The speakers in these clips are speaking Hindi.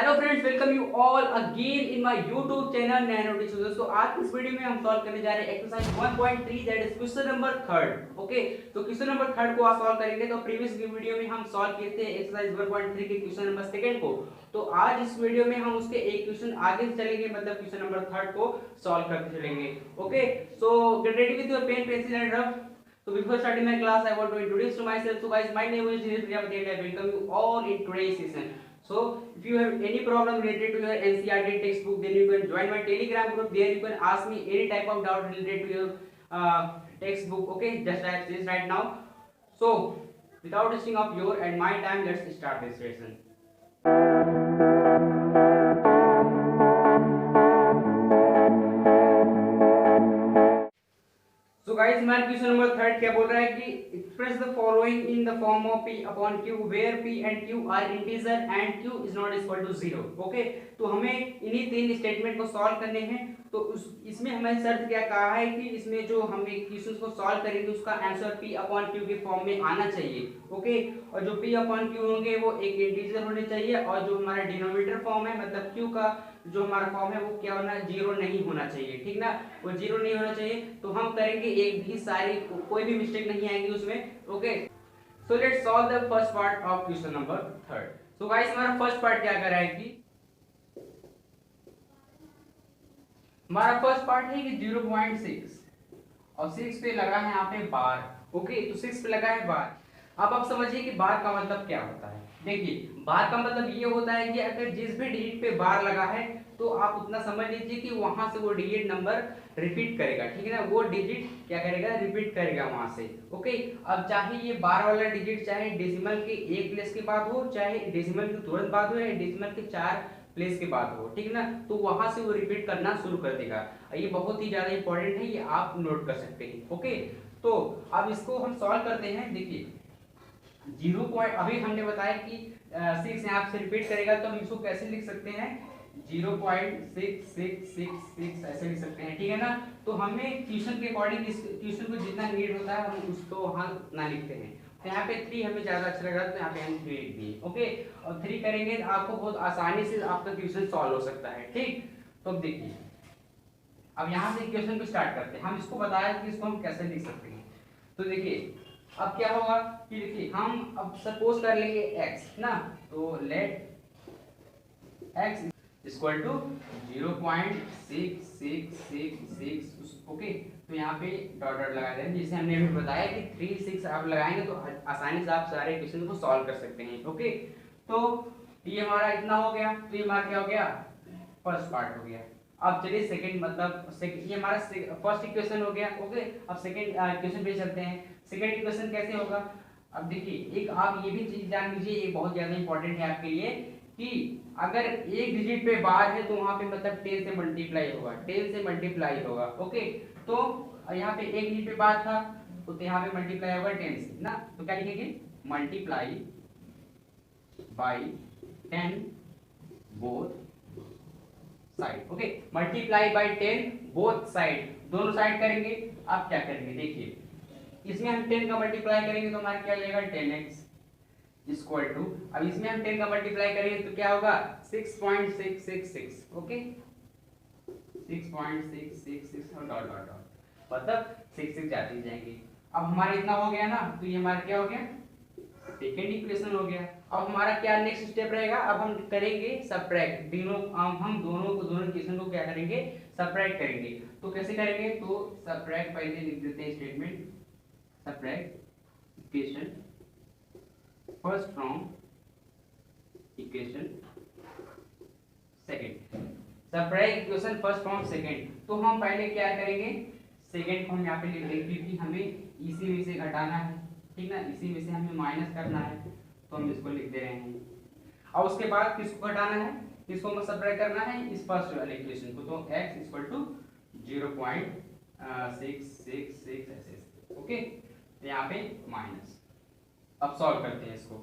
Hello friends, welcome you all again in my YouTube channel nano teacher. दोस्तों आज इस वीडियो में हम सॉल्व करने जा रहे हैं exercise 1.3 that is question number third. Okay, तो क्वेश्चन नंबर थर्ड को आज सॉल्व करेंगे। तो प्रीवियस वीडियो में हम सॉल्व किए थे एक्सरसाइज 1.3 के क्वेश्चन नंबर सेकंड को। तो आज इस वीडियो में हम उसके एक क्वेश्चन आगे चलेंगे, मतलब क्वेश्चन नंबर थर्ड को सॉल्व करते चलेंगे। Okay, so get ready with your pen pencil and rough. So before starting my class, I want to introduce to myself. So guys, my name is Jinesh Priyapati and I welcome you all in today's session. So if you have any problem related to your NCERT textbook, then you can join my Telegram group. There you can ask me any type of doubt related to your textbook. Okay, just like this right now. So without wasting of your and my time, let's start this session. So guys, हमारा क्वेश्चन नंबर थर्ड क्या बोल रहा है कि express the following in the form of p upon q where p and q are integer and q is not equal to 0। Okay, तो हमें इन्हीं तीन स्टेटमेंट को सॉल्व करने हैं। तो इसमें हमें शर्त क्या कहा है कि इसमें जो हम क्वेश्चन को सॉल्व करेंगे उसका आंसर p अपॉन q के फॉर्म में आना चाहिए। ओके, और जो p अपॉन q होंगे वो एक इंटीजर होने चाहिए और जो हमारा डिनोमिनेटर फॉर्म है मतलब q का जो हमारा फॉर्म है वो क्या होना, जीरो नहीं होना चाहिए। ठीक ना, वो जीरो नहीं होना चाहिए। तो हम करेंगे एक भी सारी, कोई भी मिस्टेक नहीं आएगी उसमें। Okay, so let's solve the first part of question number third. So guys, हमारा फर्स्ट पार्ट क्या कर रहा है कि हमारा फर्स्ट पार्ट है कि 0.6 और 6 पे लगा है यहाँ पे बार। ओके, तो 6 पे लगा है बार। अब आप समझिए कि बार का मतलब क्या होता है। देखिए, बार का मतलब ये होता है कि अगर जिस भी डिजिट पे बार लगा है तो आप उतना समझ लीजिए कि वहां से वो डिजिट नंबर रिपीट करेगा। ठीक है ना, वो डिजिट क्या करेगा, रिपीट करेगा वहां से। ओके, अब चाहे ये बार वाला डिजिट चाहे डेसिमल के एक प्लेस के बाद हो, चाहे डेसिमल के तुरंत बाद हो, या डेसिमल के 4 प्लेस के बाद हो, ठीक ना, तो वहां से वो रिपीट करना शुरू कर देगा। ये बहुत ही ज्यादा इंपॉर्टेंट है, ये आप नोट कर सकते हैं। ओके, तो अब इसको हम सॉल्व करते हैं। देखिए 0 अभी हमने बताया कि 6 यहाँ से रिपीट करेगा, तो हम इसको कैसे लिख सकते हैं, 0.6666 ऐसे लिख सकते हैं। ठीक है ना, तो हमें ट्यूशन के अकॉर्डिंग इस ट्यूशन को जितना नीड होता है हम उसको वहाँ ना लिखते हैं। तो यहाँ पे 3 हमें ज्यादा अच्छा लग रहा है तो यहाँ पे हम 3 लिख दिए। ओके, और 3 करेंगे तो आपको बहुत आसानी से आपका क्वेश्चन सॉल्व हो सकता है। ठीक, तो अब देखिए, अब यहाँ से क्वेश्चन को स्टार्ट करते हैं। हम इसको बताया कि इसको हम कैसे लिख सकते हैं। तो देखिए अब क्या होगा कि देखिए हम अब सपोज कर लेंगे x ना, तो let x equal to 0.6666। Okay, तो यहाँ पे डॉट डॉट लगा दें, जैसे हमने अभी बताया कि 3 6 आप लगाएंगे तो आसानी से आप सारे क्वेश्चन को सॉल्व कर सकते हैं। ओके, तो ये हमारा इतना हो गया। तो ये हमारा क्या हो गया, फर्स्ट पार्ट हो गया। अब चलिए सेकंड, मतलब ये हमारा फर्स्ट इक्वेशन हो गया। ओके, अब सेकंड इक्वेशन पे चलते हैं। सेकंड इक्वेशन कैसे होगा, अब देखिए एक आप ये भी चीज जान लीजिए, ये बहुत ज्यादा इंपॉर्टेंट है आपके लिए कि अगर एक डिजिट पे बार है तो वहां पे मतलब 10 से मल्टीप्लाई होगा, 10 से मल्टीप्लाई होगा। ओके, तो यहाँ पे एक डिजिट पे बार था तो यहाँ पे मल्टीप्लाई होगा 10 से ना, तो क्या लिखेंगे, multiply by 10 both side. Okay, multiply by 10 both side, दोनों साइड करेंगे। आप क्या करेंगे, देखिए इसमें हम 10 का मल्टीप्लाई करेंगे तो हमारा क्या जाएगा 10x इक्वल टू, अब इसमें हम 10 का मल्टीप्लाई करेंगे तो क्या होगा 6.666। ओके, 6.666 और डॉट डॉट डॉट, मतलब 6 जाते जाएंगे। अब हमारा इतना हो गया ना, तो ये हमारा क्या हो गया, सेकेंड इक्वेशन हो गया। अब हमारा क्या नेक्स्ट स्टेप रहेगा, अब हम करेंगे सबट्रैक्ट, हम दोनों इक्वेशन को क्या करेंगे, सबट्रैक्ट करेंगे। तो कैसे करेंगे, तो सबट्रैक्ट पहले लिख देते हैं statement, subtract equation first from equation second, subtract equation first from second। तो हम पहले क्या करेंगे, सेकंड को हम यहाँ पे लिख देंगे क्योंकि हमें इसी में से घटाना है। ठीक ना, इसी में से हमें माइनस करना है, तो हम इसको लिख दे रहे हैं। और उसके बाद किसको घटाना है, किसको हमें सबट्रैक्ट करना है, इस फर्स्ट वाले इक्वेशन को। तो x इक्वल टू 0.666 ऐसे। ओके, तो यहाँ पे माइनस। अब सॉल्व करते हैं इसको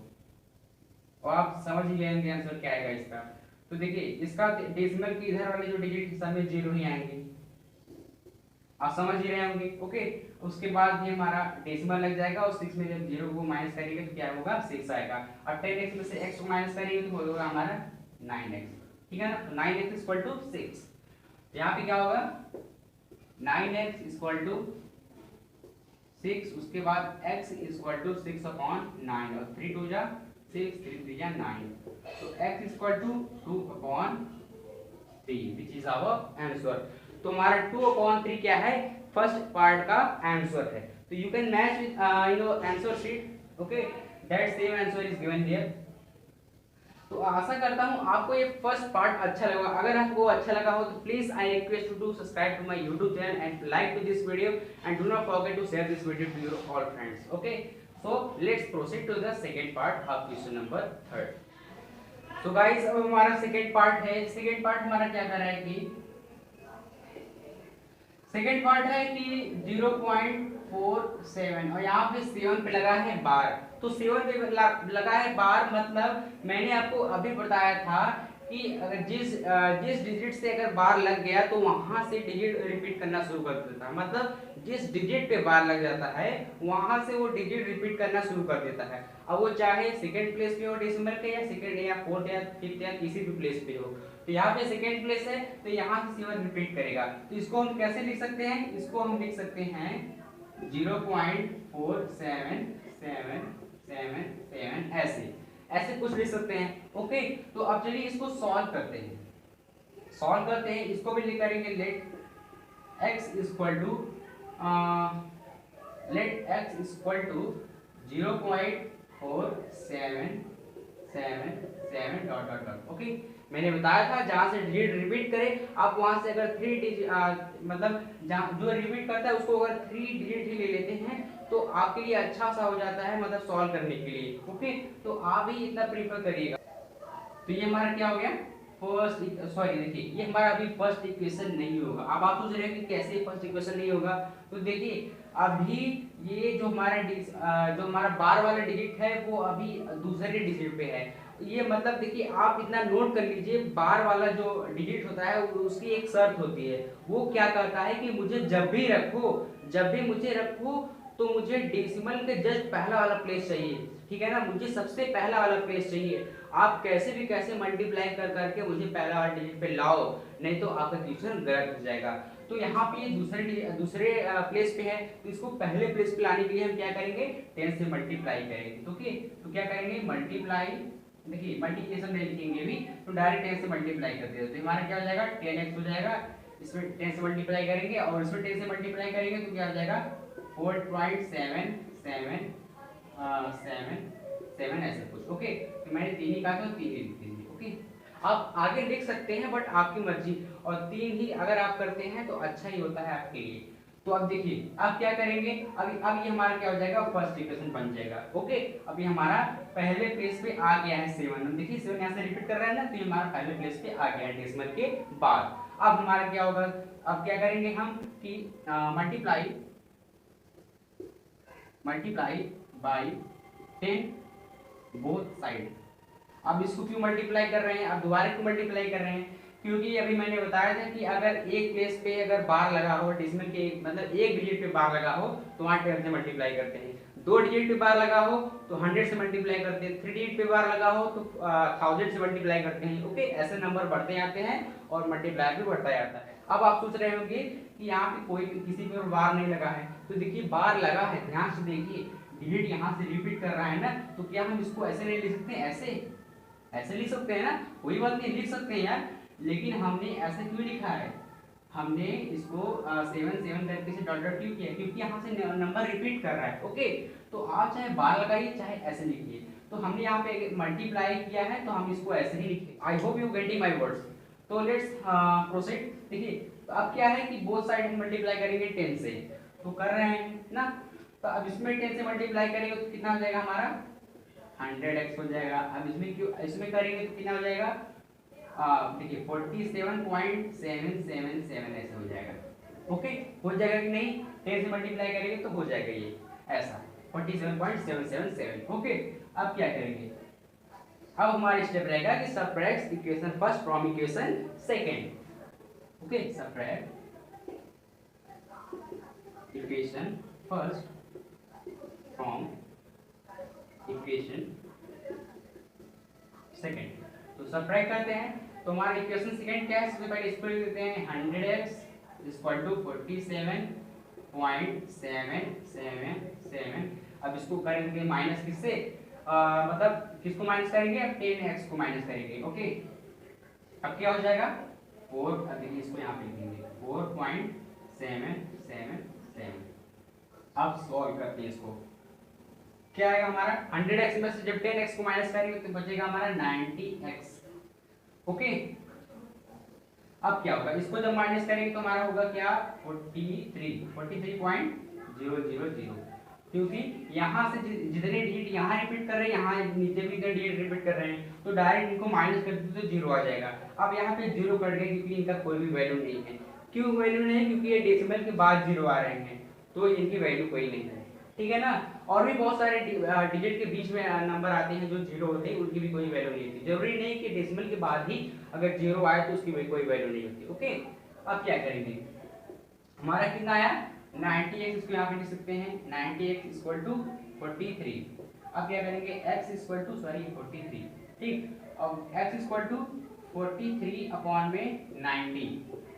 और आप समझ ही गए होंगे आंसर क्या आएगा इसका। तो देखिए इसका डेसिमल की इधर वाले जो डिजिट सब में जीरो ही आएंगे, आप समझ ही रहे होंगे। ओके, उसके बाद ये हमारा डेसिमल लग जाएगा और 6 में जब 0 को माइनस करेंगे तो क्या होगा 6 आएगा। और 10x में से x को माइनस करेंगे तो होगा हमारा 9x, ठीक है ना। तो 9x इक्वल टू 6, यहाँ पे क्या होगा 9x इक्वल टू 6, उसके बाद x इक्वल टू 6/9 और 3 2 जा 6 3 3 जा 9, तो x equal to 2/3 which is our answer. तो हमारा 2/3 क्या है, फर्स्ट पार्ट का आंसर है। तो you can match with answer sheet, okay, that same answer is given here. तो आशा करता हूँ आपको ये फर्स्ट पार्ट अच्छा लगा। अगर आपको अच्छा लगा हो तो please I request you to subscribe to my YouTube channel and like to this video and do not forget to share this video to your all friends, okay. So let's proceed to the second part of question number 3। So guys, अब हमारा सेकंड पार्ट है। सेकंड पार्ट हमारा क्या कर रहा है कि सेकंड पार्ट है कि 0.47 और यहाँ पे 7 पे लगा है बार। तो 7 पे लगा है बार, मतलब मैंने आपको अभी बताया था कि अगर जिस डिजिट से अगर बार लग गया तो वहां से डिजिट रिपीट करना शुरू कर देता है। मतलब जिस डिजिट पे बार लग जाता है वहां से वो डिजिट रिपीट करना शुरू कर देता है। अब वो चाहे सेकंड प्लेस पे हो डेसिमल के, या सेकंड या फोर्थ या फिफ्थ या किसी भी प्लेस पे हो। तो यहाँ पे सेकंड प्लेस है तो यहाँ से 7 रिपीट करेगा। तो इसको हम कैसे लिख सकते हैं, इसको हम लिख सकते हैं 0.4777 ऐसे कुछ लिख सकते हैं, ओके। तो अब चलिए इसको सॉल्व करते हैं। इसको भी लिख करेंगे let x equal to 0.4777 dot dot dot, okay. मैंने बताया था जहां से डिजिट रिपीट करे आप वहां से अगर 3 डिजिट मतलब जहां जो रिपीट करता है उसको अगर 3 डिजिट ही ले लेते हैं तो आपके लिए अच्छा सा हो जाता है, मतलब सॉल्व करने के लिए, ओके। तो आप भी इतना प्रीफर करिएगा। तो ये हमारा क्या हो गया फर्स्ट, सॉरी देखिए ये हमारा अभी फर्स्ट इक्वेशन नहीं होगा। अब आप सोच रहे हैं कि कैसे फर्स्ट इक्वेशन नहीं होगा, तो देखिए अभी ये जो हमारा बार वाला डिजिट है वो अभी दूसरे डिजिट पे है। ये मतलब देखिए आप इतना नोट कर लीजिए, बार वाला जो डिजिट होता है उसकी एक शर्त होती है। वो क्या कहता है कि मुझे जब भी मुझे रखो तो मुझे डेसिमल के जस्ट पहला वाला प्लेस चाहिए, ठीक है ना। मुझे सबसे पहला वाला प्लेस चाहिए। आप कैसे भी कैसे मल्टीप्लाई कर करके मुझे पहला वाला डिजिट पे लाओ, नहीं तो आपका क्वेश्चन गलत हो जाएगा। तो यहाँ पे ये दूसरे प्लेस पे है, तो इसको पहले प्लेस पे लाने के लिए हम क्या करेंगे 10 से मल्टीप्लाई करेंगे। तो क्या करेंगे मल्टीप्लाई, देखिए मल्टीप्लिकेशन नहीं लिखेंगे भी, तो डायरेक्ट 10 से मल्टीप्लाई कर देते। तो हमारा क्या हो जाएगा 10x हो जाएगा, इसमें 10 से मल्टीप्लाई करेंगे और इसमें 10 से मल्टीप्लाई करेंगे तो क्या हो जाएगा 4.777 ऐसे कुछ, ओके। तो मैंने 3 ही कहा तो 3 ही लिख दीजिए, ओके। आप आगे लिख सकते हैं बट आपकी मर्जी, और 3 ही अगर आप करते हैं तो अच्छा ही होता है आपके लिए। तो अब देखिए अब क्या करेंगे, अब ये हमारा क्या हो जाएगा फर्स्ट इक्वेशन बन जाएगा, ओके। अब ये हमारा पहले प्लेस पे आ गया है 7। देखिए 7 यहाँ से रिपीट कर रहा है ना, तो ये हमारा पहले प्लेस पे आ गया है डेसिमल के बाद। अब हमारा क्या होगा, अब क्या करेंगे हम कि मल्टीप्लाई बाई 10 बोथ साइड। अब इसको क्यों मल्टीप्लाई कर रहे हैं, अब दोबारा क्यों मल्टीप्लाई कर रहे हैं, क्योंकि अभी मैंने बताया था कि अगर एक प्लेस पे अगर बार लगा हो डेसिमल के मतलब एक डिजिट पे बार लगा हो तो वहां 10 से मल्टीप्लाई करते हैं। 2 डिजिट पे बार लगा हो तो 100 से मल्टीप्लाई करते हैं। 3 डिजिट पे बार लगा हो तो 1000 से मल्टीप्लाई करते हैं, ओके। ऐसे नंबर बढ़ते जाते हैं और मल्टीप्लाई भी बढ़ता जाता है। अब आप सोच रहे होंगे कि यहाँ पे कोई किसी पे बार नहीं लगा है, तो देखिए बार लगा है, ध्यान से देखिए डिजिट यहाँ से रिपीट कर रहा है ना, तो क्या हम इसको ऐसे नहीं लिख सकते, ऐसे लिख सकते हैं ना, कोई बात नहीं लिख सकते हैं यार। लेकिन हमने ऐसे क्यों लिखा है, हमने इसको 7 करके से डॉट डॉट क्यों किया, क्योंकि यहाँ से नंबर रिपीट कर रहा है, ओके। तो आप चाहे बार लगाइए चाहे ऐसे लिखिए। तो हमने यहाँ पे मल्टीप्लाई किया है तो हम इसको ऐसे ही लिखे। I hope you getting my words. तो लेट्स प्रोसीड। देखिए तो अब क्या है कि बोथ साइड हम मल्टीप्लाई करेंगे 10 से, तो कर रहे हैं ना। तो अब इसमें 10 से मल्टीप्लाई करेंगे तो कितना हो जाएगा हमारा 100x हो जाएगा। अब इसमें करेंगे तो कितना हो जाएगा, देखिए 47.777 ऐसे हो जाएगा, ओके। हो जाएगा कि नहीं, 10 से मल्टीप्लाई करेंगे तो हो जाएगा ये ऐसा 47.777, ओके। अब क्या करेंगे, अब हमारा स्टेप रहेगा कि subtract equation first from equation second, okay. Subtract equation first from equation second. तो सब्ट्रैक्ट करते हैं तो हमारा इक्वेशन सेकंड क्या है, सबसे पहले इसको लिख देते हैं 100x इक्वल टू 47.777। अब इसको करेंगे माइनस किससे, मतलब किसको माइनस करेंगे, अब 10x को माइनस करेंगे। ओके, अब क्या हो जाएगा 4, देखिए इसको यहाँ पे लिखेंगे 4.777। अब सॉल्व करते हैं इसको, क्या आएगा हमारा 100x में से जब 10x को माइनस करेंगे तो बचेगा हमारा 90x। ओके, अब क्या होगा, इसको जब माइनस करेंगे तो हमारा होगा क्या 43.000, क्योंकि यहाँ से जितने डिजिट यहाँ रिपीट कर रहे हैं यहाँ नीचे भी इतने डिजिट रिपीट कर रहे हैं, तो डायरेक्ट इनको माइनस कर देते तो 0 आ जाएगा। अब यहाँ पे 0 कट गया क्योंकि इनका कोई भी वैल्यू नहीं है। क्यों वैल्यू नहीं है, क्योंकि ये डेसिमल के बाद 0 आ रहे हैं तो इनकी वैल्यू कोई नहीं है, ठीक है ना। और भी बहुत सारे डिजिट के बीच में नंबर आते हैं जो 0 होते हैं, उनकी भी कोई वैल्यू नहीं होती। जरूरी नहीं कि डेसिमल के बाद ही अगर 0 आए तो उसकी कोई वैल्यू नहीं होती। ओके, अब क्या करेंगे, हमारा कितना आया 90x, इसको यहाँ पे लिख सकते हैं 90x इक्वल टू 43। अब क्या करेंगे x इक्वल टू 43, ठीक। अब x इक्वल टू 43 अपॉन में 90।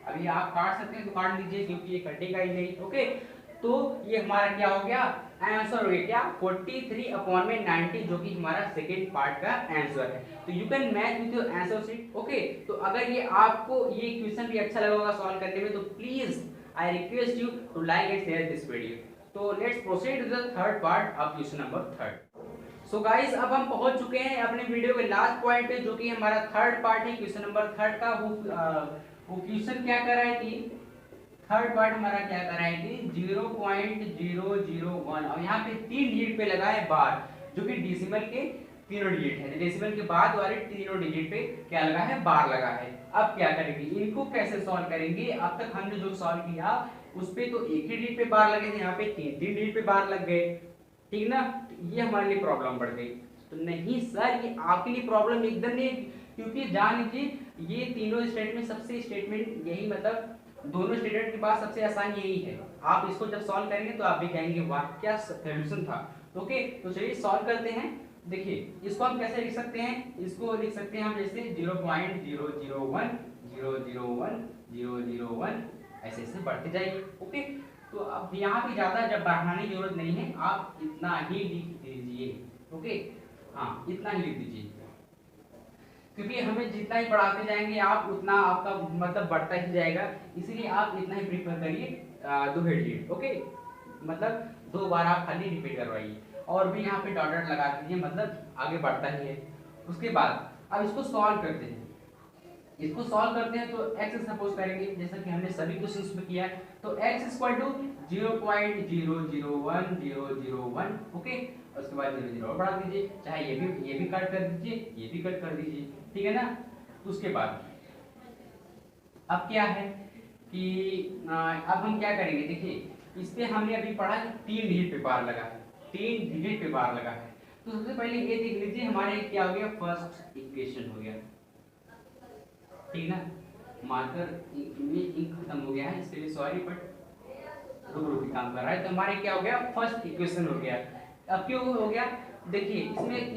अभी आप काट सकते हैं तो काट लीजिए क्योंकि ये कटेगा ही नहीं। ओके, तो ये हमारा क्या हो गया आंसर हो गया क्या 43 अपॉन में 90, जो कि हमारा सेकेंड पार्ट का आंसर है। तो you can match with your answer sheet. Okay, तो अगर ये आपको ये क्वेश्चन भी अच्छा लगा होगा सॉल्व करने में तो please I request you to like and share this video. So let's proceed to the third part of question number 3. So guys, अब हम पहुंच चुके हैं अपने वीडियो के लास्ट पॉइंट पे, जो कि हमारा थर्ड पार्ट है क्वेश्चन नंबर 3 का। वो क्वेश्चन क्या कर रहा है कि थर्ड पार्ट हमारा क्या कर रहा है कि 0.001 और यहाँ पे 3 डिजिट पे लगा है बार, जो कि डेसिमल के तीनों डिजिट है। डेसिमल के बाद वाले तीनों डिजिट पे क्या लगा है, बार लगा है। अब क्या करेंगे, इनको कैसे सॉल्व करेंगे। अब तक हमने जो सॉल्व किया उस पे तो एक ही डिजिट पे बार लगे थे, यहाँ पे 3 डिजिट पे बार लग गए, ठीक ना। ये हमारे लिए प्रॉब्लम बढ़ गई। तो नहीं सर, ये आपके लिए प्रॉब्लम एकदम नहीं, क्योंकि जान लीजिए ये तीनों स्टेटमेंट सबसे स्टेटमेंट यही, मतलब दोनों स्टेटमेंट के बाद सबसे आसान यही है। आप इसको जब सॉल्व करेंगे तो आप भी कहेंगे वाह क्या सॉल्यूशन था। ओके, तो चलिए सॉल्व करते हैं। देखिए इसको हम कैसे लिख सकते हैं, इसको लिख सकते हैं हम जैसे 0.001 001 001 ऐसे ऐसे बढ़ते जाइए। ओके, तो अब यहाँ पे ज्यादा जब बढ़ाने की जरूरत नहीं है, आप इतना ही लिख दीजिए। ओके, हाँ इतना ही लिख दीजिए, क्योंकि हमें जितना ही बढ़ाते जाएंगे आप उतना आपका मतलब बढ़ता ही जाएगा, इसीलिए आप इतना ही प्रीफर करिए 2 डिजिट। ओके, मतलब 2 बार आप खाली रिपीट करवाइए और भी यहाँ पे डॉट डॉट लगा दीजिए, मतलब आगे बढ़ता ही है। उसके बाद अब इसको सॉल्व करते हैं। इसको सॉल्व करते हैं तो x सपोज करेंगे जैसा कि हमने सभी क्वेश्चंस में किया है, तो x इक्वल टू 0.001001। ओके, उसके बाद 0 और बढ़ा दीजिए, चाहे ये भी कट कर दीजिए, ये भी कट कर दीजिए, ठीक है ना। उसके बाद अब क्या है कि अब हम क्या करेंगे, देखिए इस पे हमने अभी पढ़ा कि 3 डिजिट पे बार लगा है, 3 डिजिट पे बार लगा है। तो सबसे पहले ये देख लीजिए हमारे क्या हो गया, फर्स्ट इक्वेशन हो गया, ठीक ना। मार्कर में इंक खत्म हो गया है, इसके लिए सॉरी, बट रुक काम कर रहा है। तो हमारे क्या हो गया, फर्स्ट इक्वेशन हो गया। अब क्यों हो गया, देखिए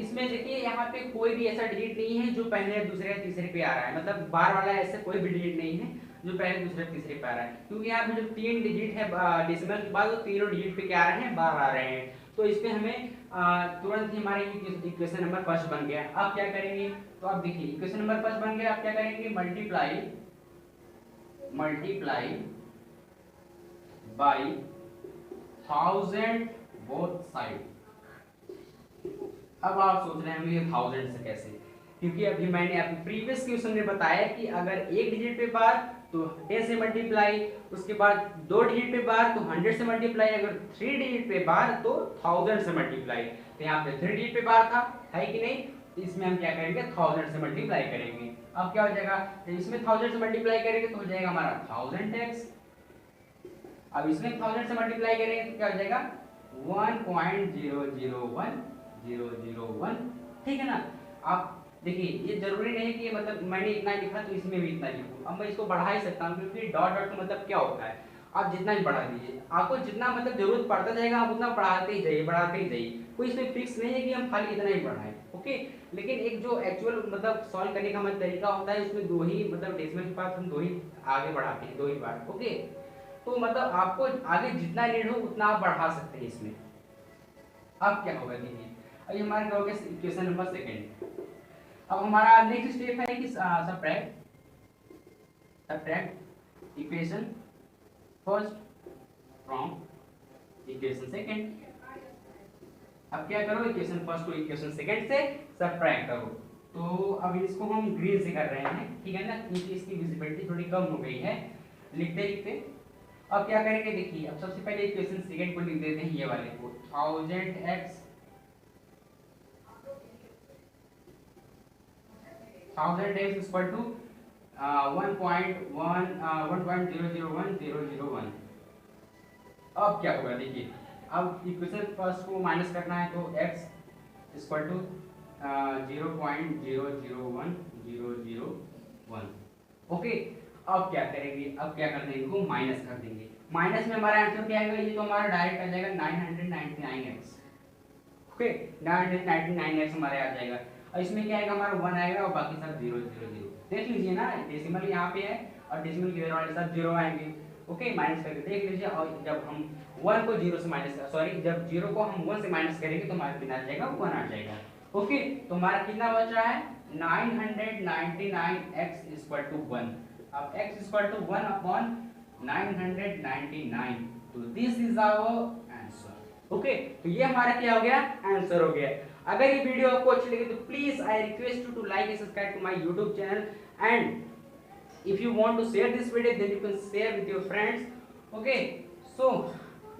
इसमें देखिए यहाँ पे कोई भी ऐसा डिजिट नहीं है जो पहले दूसरे या तीसरे पे आ रहा है, मतलब बार वाला ऐसा कोई भी डिजिट नहीं है जो पहले दूसरे तीसरे पे आ रहा है, क्योंकि यहाँ पे जो 3 डिजिट है डेसिमल के बाद, वो तीनों डिजिट पे क्या आ रहे हैं, बार आ रहे हैं। तो इस पे हमें तुरंत ही हमारे इक्वेशन नंबर फर्स्ट बन गया। अब क्या करेंगे, तो आप देखिए इक्वेशन नंबर फर्स्ट बन गया। आप क्या करेंगे, मल्टीप्लाई बाई 1000 बोथ साइड। अब आप सोच रहे होंगे 1000 से कैसे, क्योंकि अभी मैंने आपको प्रीवियस क्वेश्चन में बताया कि अगर एक डिजिट पे बार तो 10 से मल्टीप्लाई, उसके बाद 2 डिजिट पे बार तो 100 से मल्टीप्लाई, अगर 3 डिजिट पे बार तो 1000 से मल्टीप्लाई। तो यहाँ पे 3 डिजिट पे बार था, है कि नहीं, तो इसमें हम क्या करेंगे 1000 से मल्टीप्लाई करेंगे। अब क्या हो जाएगा, तो इसमें 1000 से मल्टीप्लाई करेंगे तो हो जाएगा हमारा 1000x। अब इसमें 1000 से मल्टीप्लाई करेंगे तो क्या हो जाएगा 1.001001, ठीक है ना। आप देखिए ये जरूरी नहीं है कि मतलब मैंने इतना लिखा तो इसमें भी इतना लिखूं, अब मैं इसको बढ़ा ही सकता हूँ, क्योंकि डॉट डॉट का मतलब क्या होता है, आप जितना भी बढ़ा दीजिए, आपको जितना मतलब जरूरत पड़ता जाएगा आप उतना बढ़ाते ही जाइए, कोई इसमें फिक्स नहीं है कि हम खाली इतना ही बढ़ाएं। ओके, लेकिन एक जो एक्चुअल मतलब सॉल्व करने का मतलब तरीका होता है उसमें दो ही मतलब डेसिमल के पास हम दो ही आगे बढ़ाते हैं, दो ही बार। ओके, तो मतलब आपको आगे जितना नीड हो उतना आप बढ़ा सकते हैं इसमें। अब क्या होगा देखिए, अभी हमारे क्या हो गया इक्वेशन नंबर सेकंड। अब हमारा नेक्स्ट स्टेप है कि subtract equation first from equation second. अब क्या करो, इक्वेशन फर्स्ट को इक्वेशन सेकंड से सब्ट्रैक्ट करो। तो अब इसको हम ग्रीन से कर रहे हैं, ठीक है ना, क्योंकि इसकी विजिबिलिटी थोड़ी कम हो गई है लिखते लिखते। अब क्या करेंगे देखिए, अब सबसे पहले इक्वेशन सेकंड को लिख देते हैं, ये वाले को 1000x 1000x इक्वल टू 1.001001। अब क्या होगा देखिए, अब इक्वेशन फर्स्ट को माइनस करना है तो x इक्वल टू 0.001001। ओके, अब क्या करेंगे, अब क्या कर देंगे, इनको माइनस कर देंगे। माइनस में हमारा आंसर क्या आएगा, ये तो हमारा डायरेक्ट आ जाएगा 999x। ओके, 999x हमारे आ जाएगा। और इसमें क्या आएगा, हमारा 1 आएगा और बाकी सब 0 0 0। देख लीजिए ना, डेसिमल यहाँ पे है और डेसिमल के वाले सब 0 आएंगे। ओके, माइनस करके देख लीजिए। और जब हम 1 को 0 से माइनस सॉरी जब 0 को हम 1 से माइनस करेंगे तो हमारा कितना आ जाएगा, 1 आ जाएगा। ओके, तो हमारा कितना बच रहा है 999x इक्वल टू 1। अब x इक्वल टू 1 अपॉन 999, तो this is our answer. Okay, तो ये हमारा क्या हो गया, आंसर हो गया। अगर ये वीडियो आपको अच्छी लगी तो please I request you to like and subscribe to my YouTube channel, and if you want to share this video then you can share with your friends. Okay, so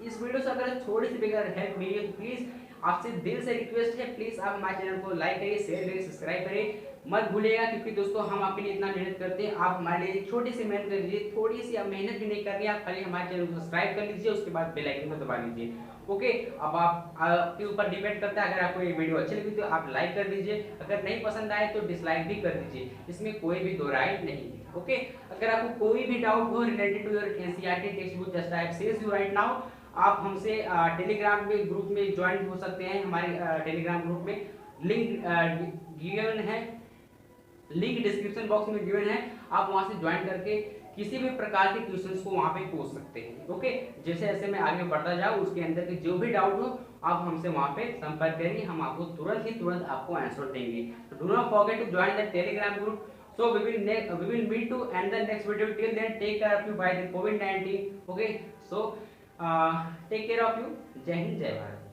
इस वीडियो से अगर थोड़ी सी भी अगर हेल्प मिली है तो प्लीज आपसे दिल से रिक्वेस्ट है, प्लीज आप हमारे चैनल को लाइक करिए, शेयर करिए, सब्सक्राइब करिए मत भूलिएगा, क्योंकि दोस्तों हम आपके लिए इतना मेहनत करते हैं, आप हमारे लिए छोटी सी मेहनत कर लीजिए, थोड़ी सी आप मेहनत भी नहीं कर रही, आप खाली हमारे चैनल को सब्सक्राइब कर लीजिए, उसके बाद बेल आइकन को दबा लीजिए। ओके, अब आपके ऊपर डिपेंड करता है, अगर आपको ये वीडियो अच्छी लगी तो आप लाइक कर दीजिए, अगर नहीं पसंद आए तो डिसलाइक भी कर दीजिए, इसमें कोई भी दो राय नहीं है। ओके, अगर आपको कोई भी डाउट हो related to your NCERT text book just type says you right now, आप हमसे टेलीग्राम में ग्रुप में ज्वाइन हो सकते हैं, हमारे टेलीग्राम ग्रुप में लिंक गिवन है, लिंक डिस्क्रिप्शन बॉक्स में गिवन है, आप वहां से ज्वाइन करके किसी भी प्रकार के क्वेश्चंस को वहां पे पूछ सकते हैं। ओके, जैसे जैसे मैं आगे बढ़ता जाऊं उसके अंदर के जो भी डाउट हो आप हमसे वहां पे संपर्क करिए, हम आपको तुरंत आपको आंसर देंगे। तो do not forget to join the Telegram group. So we will meet to end the next video. Till then, take care of you by the COVID-19. Okay, so take care of you. जय हिंद, जय भारत।